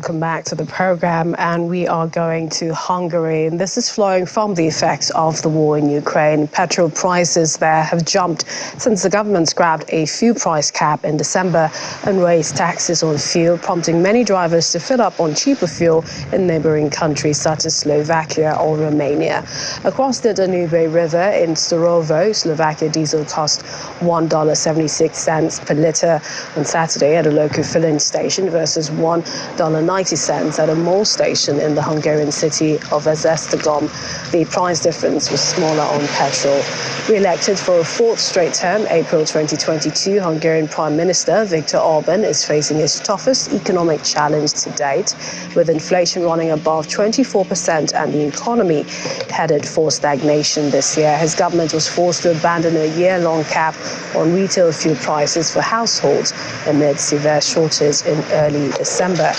Welcome back to the program, and we are going to Hungary, and this is flowing from the effects of the war in Ukraine. Petrol prices there have jumped since the government scrapped a fuel price cap in December and raised taxes on fuel, prompting many drivers to fill up on cheaper fuel in neighboring countries such as Slovakia or Romania. Across the Danube River in Storovo, Slovakia, diesel cost $1.76 per litre on Saturday at a local filling station versus $1.90 at a mall station in the Hungarian city of Esztergom. The price difference was smaller on petrol. Re-elected for a fourth straight term, April 2022, Hungarian Prime Minister Viktor Orban is facing his toughest economic challenge to date, with inflation running above 24% and the economy headed for stagnation this year. His government was forced to abandon a year-long cap on retail fuel prices for households amid severe shortage in early December.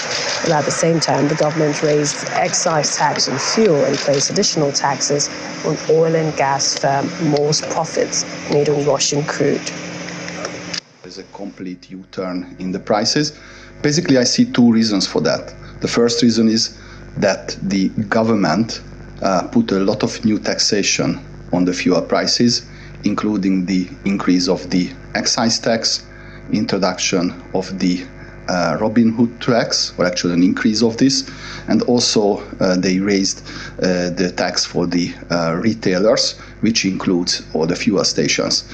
And at the same time, the government raised excise tax on fuel and placed additional taxes on oil and gas firm MOL's profits made on Russian crude. There's a complete U-turn in the prices. Basically, I see two reasons for that. The first reason is that the government put a lot of new taxation on the fuel prices, including the increase of the excise tax, introduction of the Robin Hood tax, or actually an increase of this, and also they raised the tax for the retailers, which includes all the fuel stations.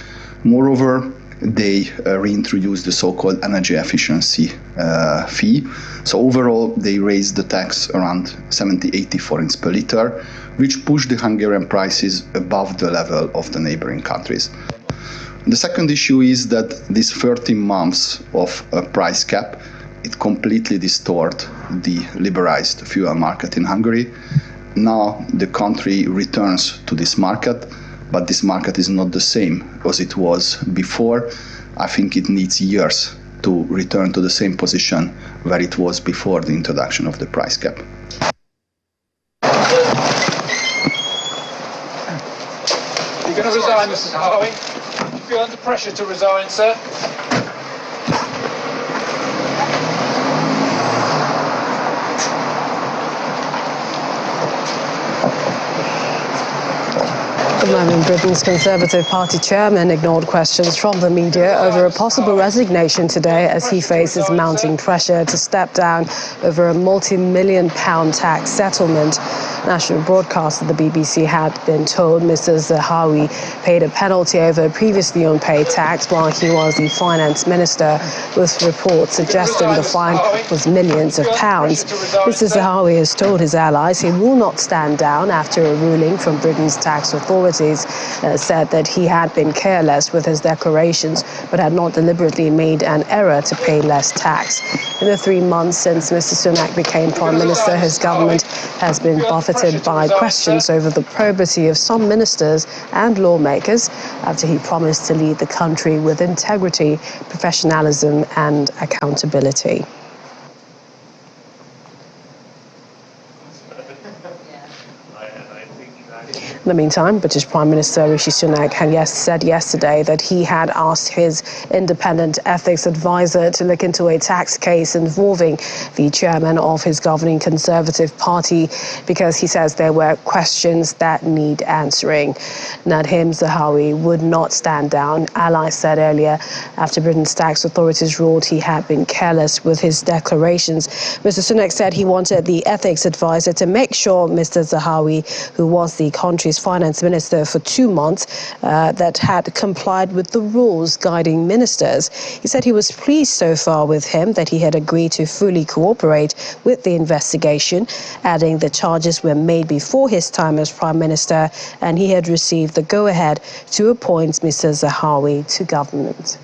Moreover, they reintroduced the so-called energy efficiency fee. So overall, they raised the tax around 70-80 forints per liter, which pushed the Hungarian prices above the level of the neighboring countries. The second issue is that these 13 months of a price cap, it completely distorted the liberalized fuel market in Hungary. Now the country returns to this market, but this market is not the same as it was before. I think it needs years to return to the same position where it was before the introduction of the price cap. You're going to resign, Mr. Zahawi? You feel under pressure to resign, sir? At the moment, Britain's Conservative Party chairman ignored questions from the media over a possible resignation today as he faces mounting pressure to step down over a multi-million-pound tax settlement. National broadcaster the BBC had been told Mr. Zahawi paid a penalty over a previously unpaid tax while he was the finance minister, with reports suggesting the fine was millions of pounds. Mr. Zahawi has told his allies he will not stand down after a ruling from Britain's tax authorities said that he had been careless with his declarations but had not deliberately made an error to pay less tax. In the 3 months since Mr. Sunak became Prime Minister, his government has been buffeted by questions over the probity of some ministers and lawmakers after he promised to lead the country with integrity, professionalism and accountability. In the meantime, British Prime Minister Rishi Sunak had said yesterday that he had asked his independent ethics advisor to look into a tax case involving the chairman of his governing Conservative Party because he says there were questions that need answering. Nadhim Zahawi would not stand down, allies said earlier, after Britain's tax authorities ruled he had been careless with his declarations. Mr. Sunak said he wanted the ethics advisor to make sure Mr. Zahawi, who was the country's finance minister for 2 months, that had complied with the rules guiding ministers. He said he was pleased so far with him that he had agreed to fully cooperate with the investigation, adding the charges were made before his time as Prime Minister and he had received the go-ahead to appoint Mr. Zahawi to government.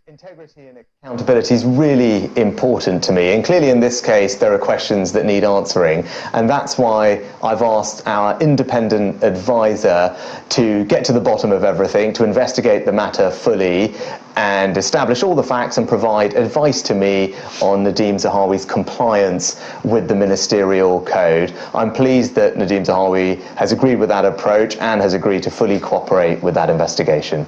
Integrity and accountability is really important to me, and clearly in this case there are questions that need answering, and that's why I've asked our independent advisor to get to the bottom of everything, to investigate the matter fully and establish all the facts and provide advice to me on Nadhim Zahawi's compliance with the ministerial code. I'm pleased that Nadhim Zahawi has agreed with that approach and has agreed to fully cooperate with that investigation.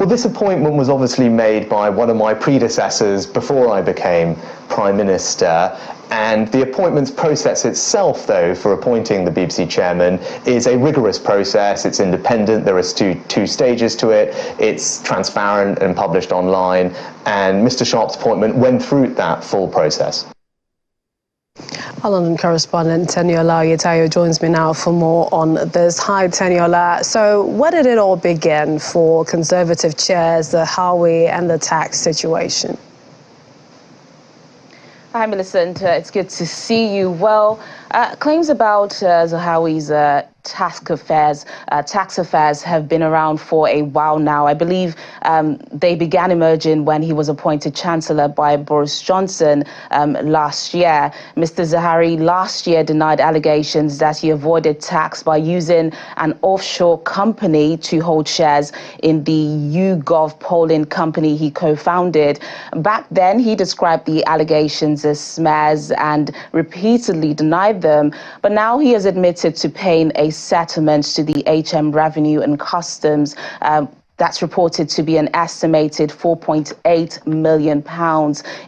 Well, this appointment was obviously made by one of my predecessors before I became Prime Minister, And the appointments process itself, though, for appointing the BBC chairman is a rigorous process. It's independent. There are two stages to it. It's transparent and published online. And Mr. Sharp's appointment went through that full process. Our London correspondent Teniola Oyetayo joins me now for more on this. Hi, Teniola. So where did it all begin for Conservative chairs, the Zahawi and the tax situation? Hi, Millicent. It's good to see you. Well, claims about Zahawi's tax affairs have been around for a while now. I believe they began emerging when he was appointed Chancellor by Boris Johnson last year. Mr. Zahawi last year denied allegations that he avoided tax by using an offshore company to hold shares in the YouGov polling company he co-founded. Back then, he described the allegations as smears and repeatedly denied them. But now he has admitted to paying a settlement to the HM Revenue and Customs. That's reported to be an estimated £4.8 million,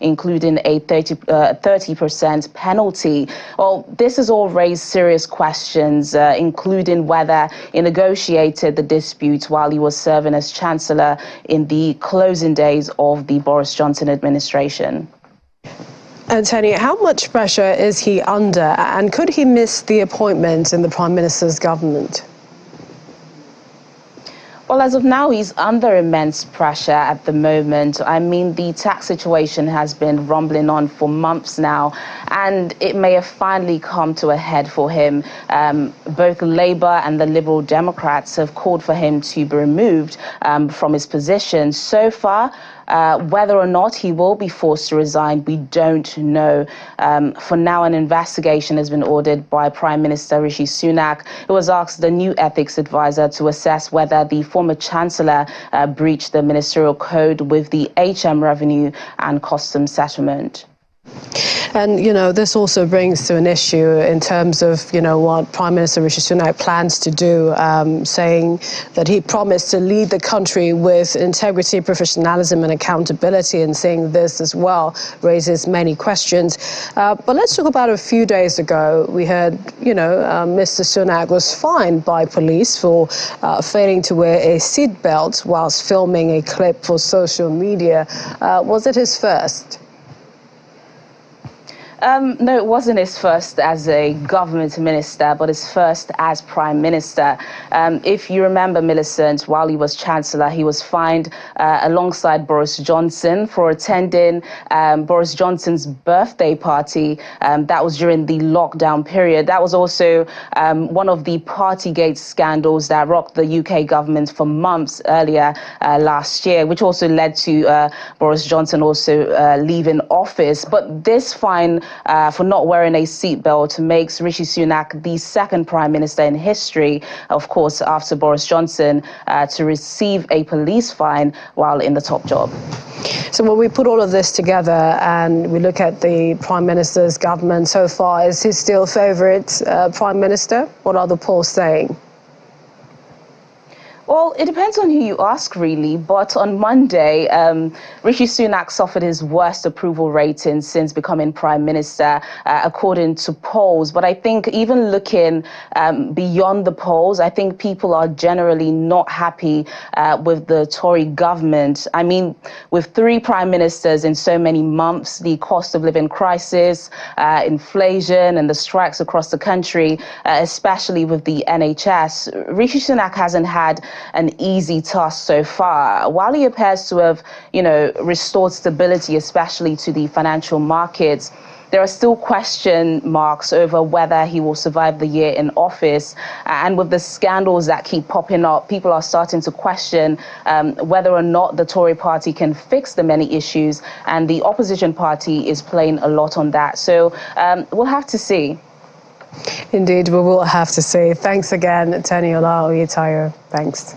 including a 30% penalty. Well, this has all raised serious questions, including whether he negotiated the dispute while he was serving as Chancellor in the closing days of the Boris Johnson administration. Tony, how much pressure is he under, and could he miss the appointment in the Prime Minister's government? Well, as of now, he's under immense pressure at the moment. I mean, the tax situation has been rumbling on for months now, and it may have finally come to a head for him. Both Labour and the Liberal Democrats have called for him to be removed from his position. So far, whether or not he will be forced to resign, we don't know. For now, an investigation has been ordered by Prime Minister Rishi Sunak, who has asked the new ethics advisor to assess whether the former Chancellor breached the ministerial code with the HM Revenue and Customs settlement. And, you know, this also brings to an issue in terms of, you know, what Prime Minister Rishi Sunak plans to do, saying that he promised to lead the country with integrity, professionalism and accountability, and saying this as well raises many questions. But let's talk about a few days ago. We heard, you know, Mr. Sunak was fined by police for failing to wear a seatbelt whilst filming a clip for social media. Was it his first? No, it wasn't his first as a government minister, but his first as Prime Minister. If you remember, Millicent, while he was Chancellor, he was fined alongside Boris Johnson for attending Boris Johnson's birthday party. That was during the lockdown period. That was also one of the Partygate scandals that rocked the UK government for months earlier last year, which also led to Boris Johnson also leaving office. But this fine for not wearing a seatbelt makes Rishi Sunak the second Prime Minister in history, of course, after Boris Johnson, to receive a police fine while in the top job. So when we put all of this together and we look at the Prime Minister's government so far, is he still favourite Prime Minister? What are the polls saying? Well, it depends on who you ask, really. But on Monday, Rishi Sunak suffered his worst approval rating since becoming Prime Minister, according to polls. But I think even looking beyond the polls, I think people are generally not happy with the Tory government. I mean, with 3 prime ministers in so many months, the cost of living crisis, inflation and the strikes across the country, especially with the NHS, Rishi Sunak hasn't had an easy task so far. While he appears to have, you know, restored stability, especially to the financial markets, there are still question marks over whether he will survive the year in office. And with the scandals that keep popping up, people are starting to question whether or not the Tory party can fix the many issues. And the opposition party is playing a lot on that. So we'll have to see. Indeed, we will have to see. Thanks again, Teniola Oyetayo. Thanks.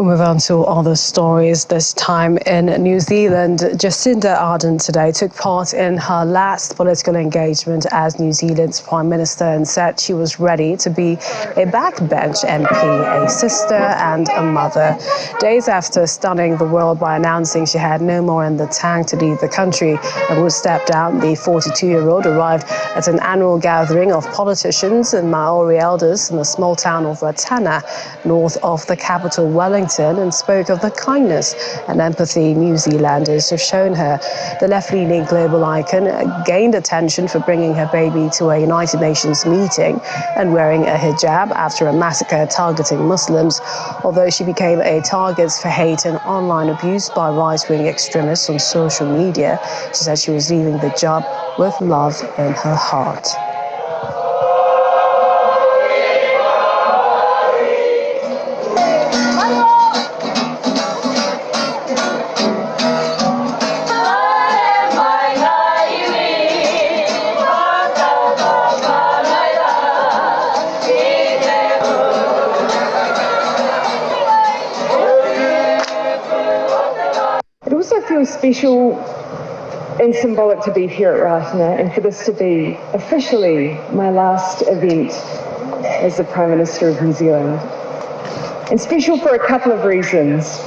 We'll move on to other stories, this time in New Zealand. Jacinda Arden today took part in her last political engagement as New Zealand's Prime Minister and said she was ready to be a backbench MP, a sister and a mother. Days after stunning the world by announcing she had no more in the tank to lead the country and would step down, the 42-year-old arrived at an annual gathering of politicians and Maori elders in the small town of Ratana, north of the capital Wellington, and spoke of the kindness and empathy New Zealanders have shown her. The left-leaning global icon gained attention for bringing her baby to a United Nations meeting and wearing a hijab after a massacre targeting Muslims, although she became a target for hate and online abuse by right-wing extremists on social media. She said she was leaving the job with love in her heart. It also feels special and symbolic to be here at Ratana and for this to be officially my last event as the Prime Minister of New Zealand. And special for a couple of reasons.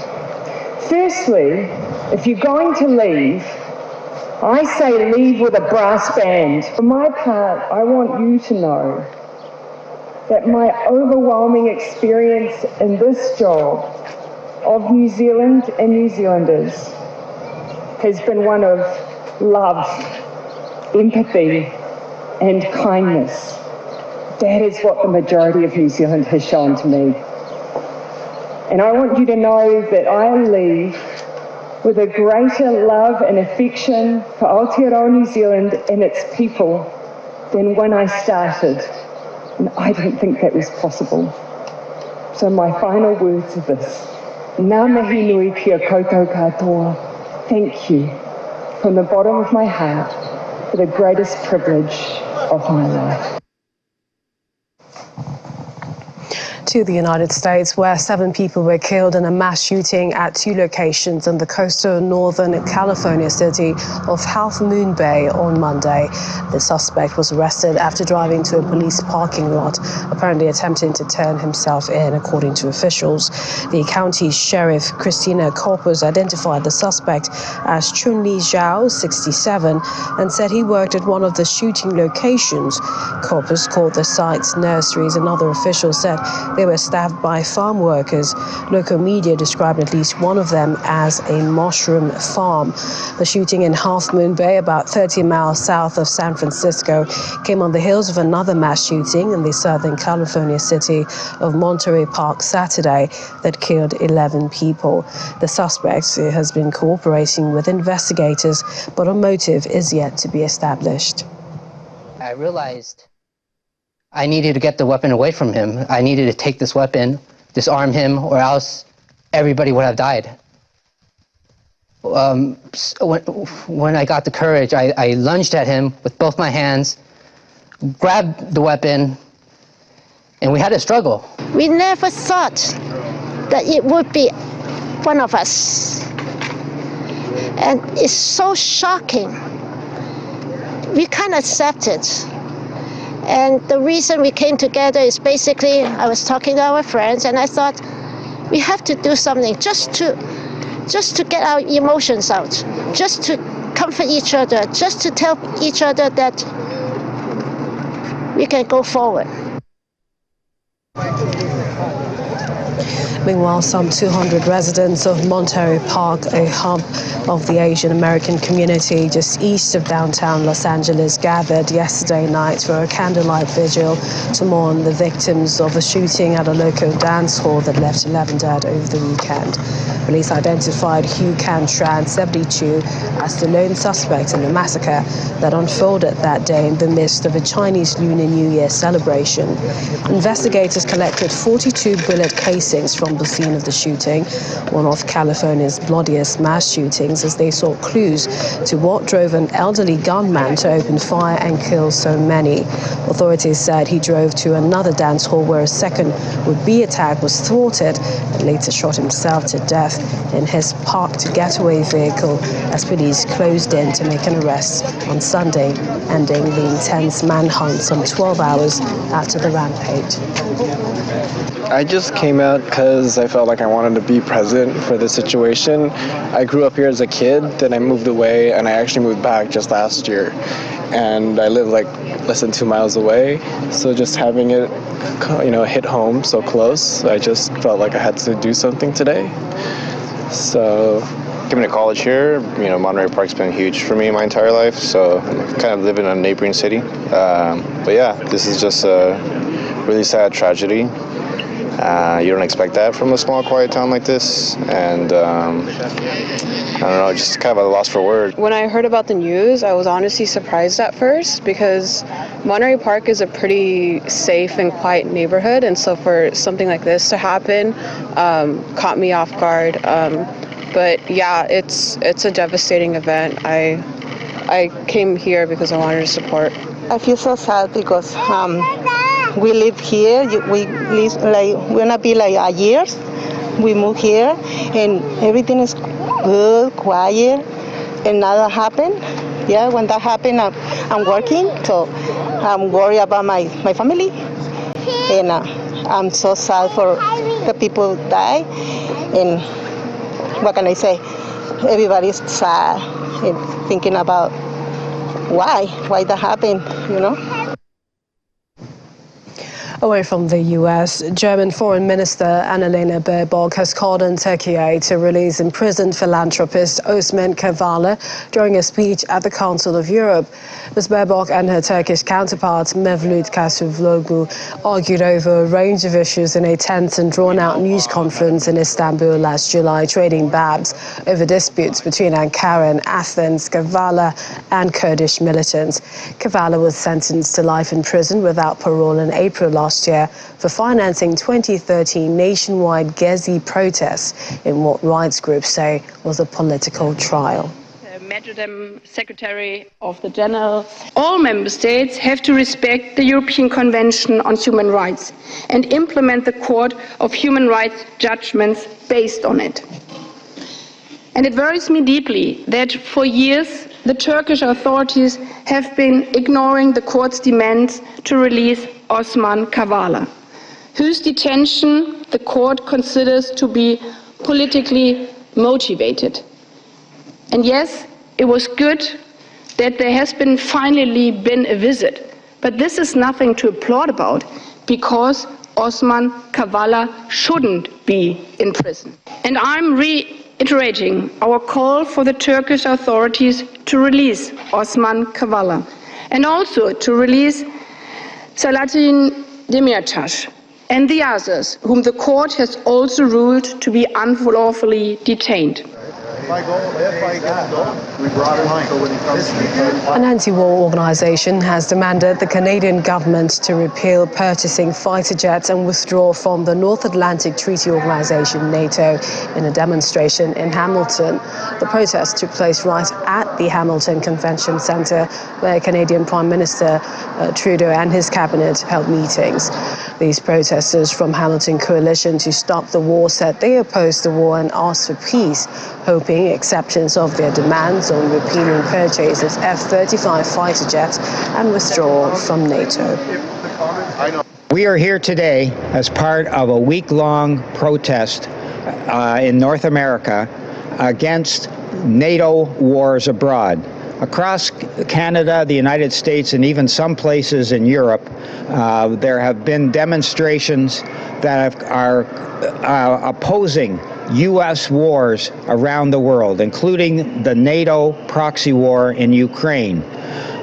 Firstly, if you're going to leave, I say leave with a brass band. For my part, I want you to know that my overwhelming experience in this job of New Zealand and New Zealanders has been one of love, empathy, and kindness. That is what the majority of New Zealand has shown to me. And I want you to know that I leave with a greater love and affection for Aotearoa New Zealand and its people than when I started. And I didn't think that was possible. So my final words are this. Ngā mihi nui kia koutou katoa. Thank you from the bottom of my heart for the greatest privilege of my life. To the United States, where 7 people were killed in a mass shooting at 2 locations in the coastal northern California city of Half Moon Bay on Monday. The suspect was arrested after driving to a police parking lot, apparently attempting to turn himself in, according to officials. The county sheriff, Christina Corpus, identified the suspect as Chun-Li Zhao, 67, and said he worked at one of the shooting locations. Corpus called the sites nurseries, and other officials said they were staffed by farm workers. Local media described at least one of them as a mushroom farm. The shooting in Half Moon Bay, about 30 miles south of San Francisco, came on the heels of another mass shooting in the southern California city of Monterey Park Saturday that killed 11 people. The suspect has been cooperating with investigators, but a motive is yet to be established. I realized I needed to get the weapon away from him. I needed to take this weapon, disarm him, or else everybody would have died. When I got the courage, I lunged at him with both my hands, grabbed the weapon, and we had a struggle. We never thought that it would be one of us. And it's so shocking. We can't accept it. And the reason we came together is basically, I was talking to our friends and I thought, we have to do something just to get our emotions out, just to comfort each other, just to tell each other that we can go forward. Meanwhile, some 200 residents of Monterey Park, a hub of the Asian American community just east of downtown Los Angeles, gathered yesterday night for a candlelight vigil to mourn the victims of a shooting at a local dance hall that left 11 dead over the weekend. Police identified Hugh Cantran, 72, as the lone suspect in the massacre that unfolded that day in the midst of a Chinese Lunar New Year celebration. Investigators collected 42 bullet casings from on the scene of the shooting, one of California's bloodiest mass shootings, as they sought clues to what drove an elderly gunman to open fire and kill so many. Authorities said he drove to another dance hall where a second would-be attack was thwarted and later shot himself to death in his parked getaway vehicle as police closed in to make an arrest on Sunday, ending the intense manhunt some 12 hours after the rampage. I just came out because I felt like I wanted to be present for the situation. I grew up here as a kid, then I moved away, and I actually moved back just last year. And I live like less than 2 miles away, so just having it, hit home so close, I just felt like I had to do something today. So coming to college here, Monterey Park's been huge for me my entire life, so I'm kind of living in a neighboring city. But yeah, this is just a really sad tragedy. You don't expect that from a small, quiet town like this, and I don't know, just kind of at a loss for words. When I heard about the news, I was honestly surprised at first because Monterey Park is a pretty safe and quiet neighborhood, and so for something like this to happen caught me off guard. But yeah, it's a devastating event. I came here because I wanted to support. I feel so sad because we live here. We live we're gonna be like a year. We moved here, and everything is good, quiet, and nothing happened. Yeah, when that happened, I'm working, so I'm worried about my family, and I'm so sad for the people who die. And what can I say? Everybody's sad and thinking about why that happened, Away from the US, German Foreign Minister Annalena Baerbock has called on Turkey to release imprisoned philanthropist Osman Kavala during a speech at the Council of Europe. Ms. Baerbock and her Turkish counterpart Mevlut Cavusoglu argued over a range of issues in a tense and drawn-out news conference in Istanbul last July, trading babs over disputes between Ankara and Athens, Kavala and Kurdish militants. Kavala was sentenced to life in prison without parole in April last year for financing 2013 nationwide Gezi protests in what rights groups say was a political trial. Madam Secretary of the General, all member states have to respect the European Convention on Human Rights and implement the Court of Human Rights judgments based on it. And it worries me deeply that for years the Turkish authorities have been ignoring the court's demands to release Osman Kavala, whose detention the court considers to be politically motivated. And yes, it was good that there has finally been a visit, but this is nothing to applaud about because Osman Kavala shouldn't be in prison. And I'm reiterating our call for the Turkish authorities to release Osman Kavala and also to release Selahattin Demirtas and the others whom the court has also ruled to be unlawfully detained. An anti-war organisation has demanded the Canadian government to repeal purchasing fighter jets and withdraw from the North Atlantic Treaty Organisation, NATO, in a demonstration in Hamilton. The protest took place right at the Hamilton Convention Centre, where Canadian Prime Minister Trudeau and his cabinet held meetings. These protesters from Hamilton Coalition to Stop the War said they oppose the war and asked for peace, hoping acceptance of their demands on repealing purchases F-35 fighter jets and withdrawal from NATO. We are here today as part of a week-long protest in North America against NATO wars abroad. Across Canada, the United States, and even some places in Europe, there have been demonstrations that are opposing U.S. wars around the world, including the NATO proxy war in Ukraine.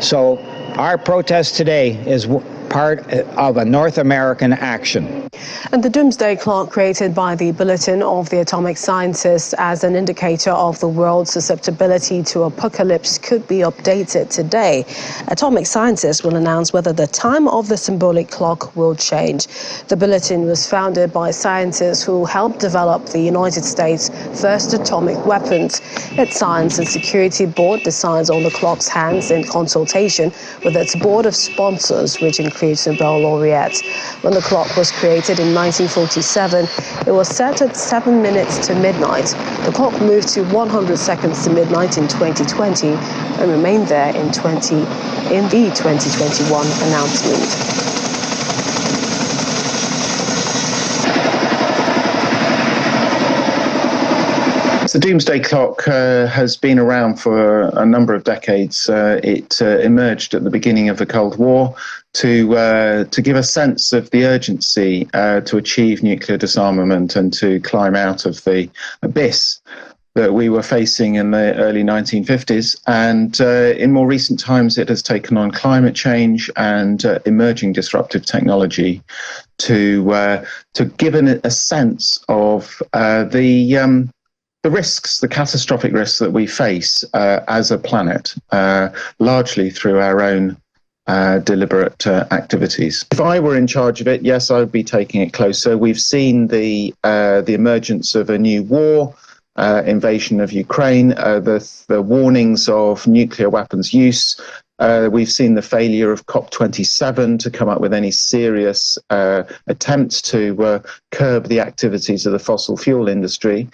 So our protest today is part of a North American action. And the Doomsday Clock, created by the Bulletin of the Atomic Scientists as an indicator of the world's susceptibility to apocalypse, could be updated today. Atomic scientists will announce whether the time of the symbolic clock will change. The Bulletin was founded by scientists who helped develop the United States' first atomic weapons. Its Science and Security Board decides on the clock's hands in consultation with its board of sponsors, which includes Nobel laureates. When the clock was created in 1947, it was set at 7 minutes to midnight. The clock moved to 100 seconds to midnight in 2020 and remained there in the 2021 announcement. The Doomsday Clock has been around for a number of decades. It emerged at the beginning of the Cold War to give a sense of the urgency to achieve nuclear disarmament and to climb out of the abyss that we were facing in the early 1950s. And in more recent times, it has taken on climate change and emerging disruptive technology to give a sense of the risks, the catastrophic risks that we face as a planet, largely through our own deliberate activities. If I were in charge of it, yes, I would be taking it closer. We've seen the emergence of a new war, invasion of Ukraine, the warnings of nuclear weapons use. We've seen the failure of COP27 to come up with any serious attempts to curb the activities of the fossil fuel industry.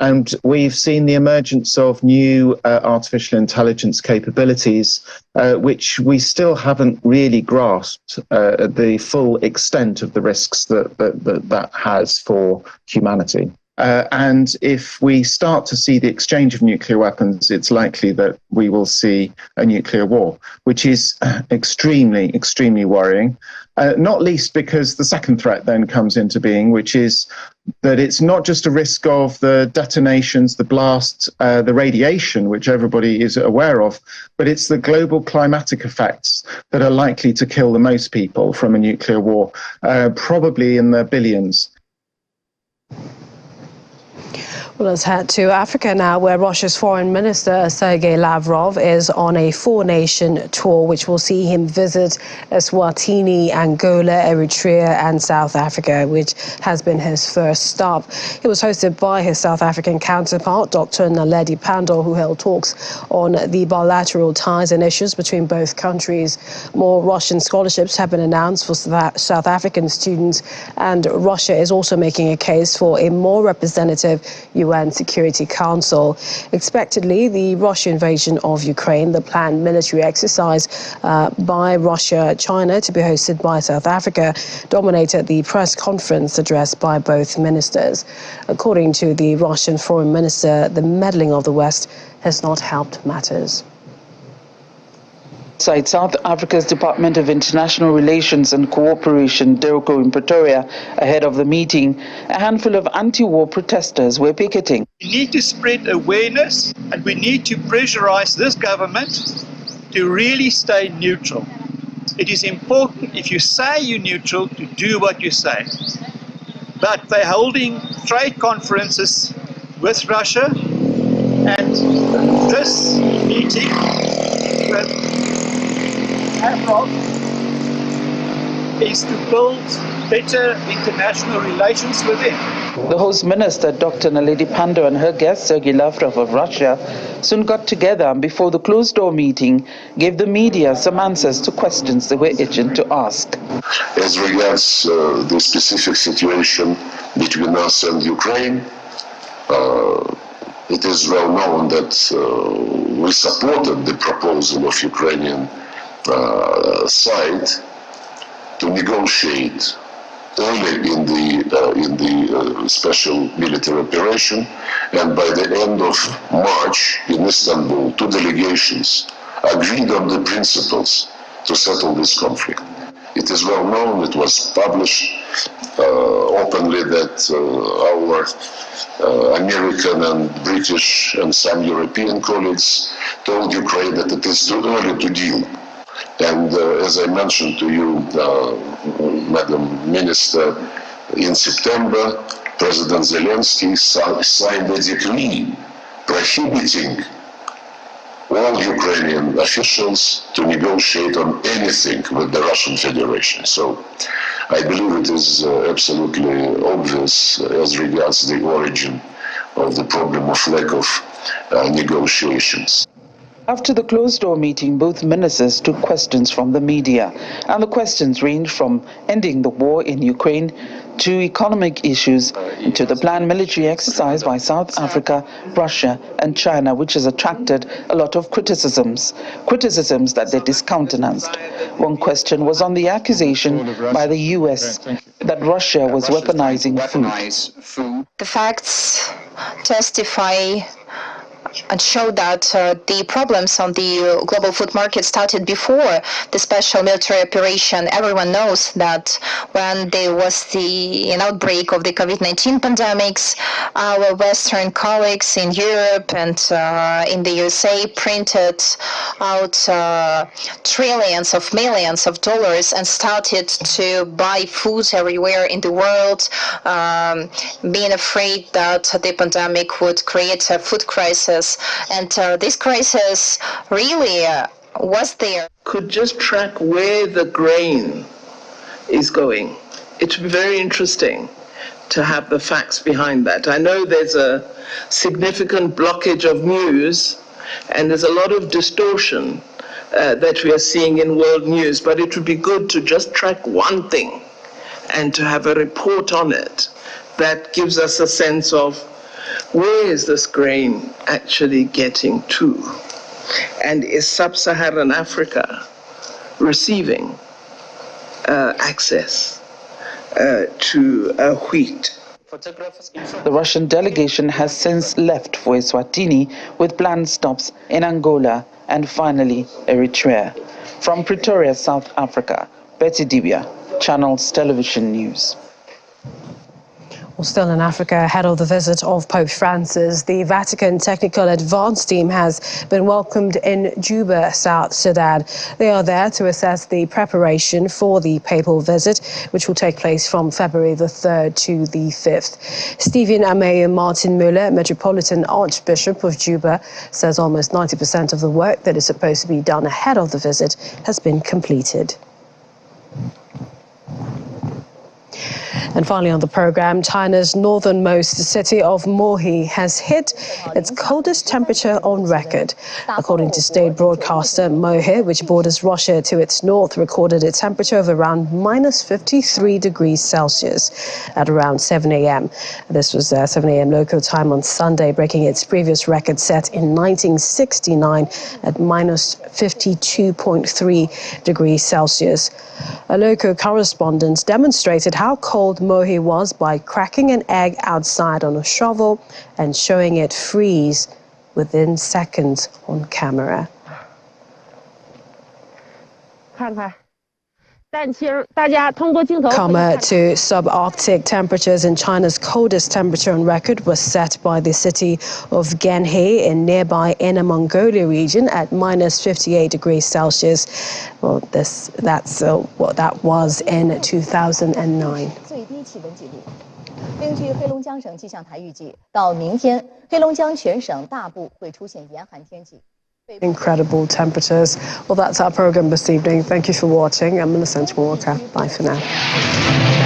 And we've seen the emergence of new artificial intelligence capabilities, which we still haven't really grasped the full extent of the risks that has for humanity. And if we start to see the exchange of nuclear weapons, it's likely that we will see a nuclear war, which is extremely, extremely worrying, not least because the second threat then comes into being, which is that it's not just a risk of the detonations, the blasts, the radiation, which everybody is aware of, but it's the global climatic effects that are likely to kill the most people from a nuclear war, probably in the billions. Well, let's head to Africa now, where Russia's Foreign Minister Sergei Lavrov is on a four-nation tour, which will see him visit Eswatini, Angola, Eritrea and South Africa, which has been his first stop. He was hosted by his South African counterpart, Dr. Naledi Pandor, who held talks on the bilateral ties and issues between both countries. More Russian scholarships have been announced for South African students, and Russia is also making a case for a more representative UN Security Council. Expectedly, the Russian invasion of Ukraine, the planned military exercise by Russia, China, to be hosted by South Africa, dominated the press conference addressed by both ministers. According to the Russian Foreign Minister, the meddling of the West has not helped matters. South Africa's Department of International Relations and Cooperation, DIRCO, in Pretoria, ahead of the meeting, a handful of anti-war protesters were picketing. We need to spread awareness and we need to pressurize this government to really stay neutral. It is important, if you say you're neutral, to do what you say. But they're holding trade conferences with Russia, and this meeting with Lavrov is to build better international relations with him. The host minister, Dr. Naledi Pandor, and her guest, Sergei Lavrov of Russia, soon got together and before the closed-door meeting gave the media some answers to questions they were itching to ask. As regards the specific situation between us and Ukraine, it is well known that we supported the proposal of Ukrainian side to negotiate early in the special military operation, and by the end of March in Istanbul, two delegations agreed on the principles to settle this conflict. It is well known, it was published openly that our American and British and some European colleagues told Ukraine that it is too early to deal. And as I mentioned to you, Madam Minister, in September, President Zelensky signed a decree prohibiting all Ukrainian officials to negotiate on anything with the Russian Federation. So I believe it is absolutely obvious as regards the origin of the problem of lack of negotiations. After the closed-door meeting, both ministers took questions from the media, and the questions ranged from ending the war in Ukraine to economic issues to the planned military exercise by South Africa, Russia and China, which has attracted a lot of criticisms that they discountenanced. One question was on the accusation by the US that Russia was weaponizing food. The facts testify and show that the problems on the global food market started before the special military operation. Everyone knows that when there was an outbreak of the COVID-19 pandemics, our Western colleagues in Europe and in the USA printed out trillions of millions of dollars and started to buy food everywhere in the world, being afraid that the pandemic would create a food crisis. And this crisis really was there. Could just track where the grain is going. It would be very interesting to have the facts behind that. I know there's a significant blockage of news and there's a lot of distortion that we are seeing in world news, but it would be good to just track one thing and to have a report on it that gives us a sense of where is this grain actually getting to? And is sub-Saharan Africa receiving access to wheat? The Russian delegation has since left for Eswatini with planned stops in Angola and finally Eritrea. From Pretoria, South Africa, Betty Dibia, Channels Television News. Well, still in Africa, ahead of the visit of Pope Francis, the Vatican Technical Advance Team has been welcomed in Juba, South Sudan. They are there to assess the preparation for the papal visit, which will take place from February the 3rd to the 5th. Stephen Ameya Martin Muller, Metropolitan Archbishop of Juba, says almost 90% of the work that is supposed to be done ahead of the visit has been completed. And finally on the program, China's northernmost city of Mohi has hit its coldest temperature on record. According to state broadcaster, Mohi, which borders Russia to its north, recorded a temperature of around minus 53 degrees Celsius at around 7 a.m. This was 7 a.m. local time on Sunday, breaking its previous record set in 1969 at minus 52.3 degrees Celsius. A local correspondent demonstrated how cold Mohi was by cracking an egg outside on a shovel and showing it freeze within seconds on camera. Calmer to subarctic temperatures in China's coldest temperature on record was set by the city of Genhe in nearby Inner Mongolia region at minus 58 degrees Celsius. Well, that was in 2009. 根据黑龙江省气象台预计，到明天，黑龙江全省大部会出现严寒天气。Incredible temperatures. Well, that's our program this evening. Thank you for watching. I'm Millicent Walker. Bye for now.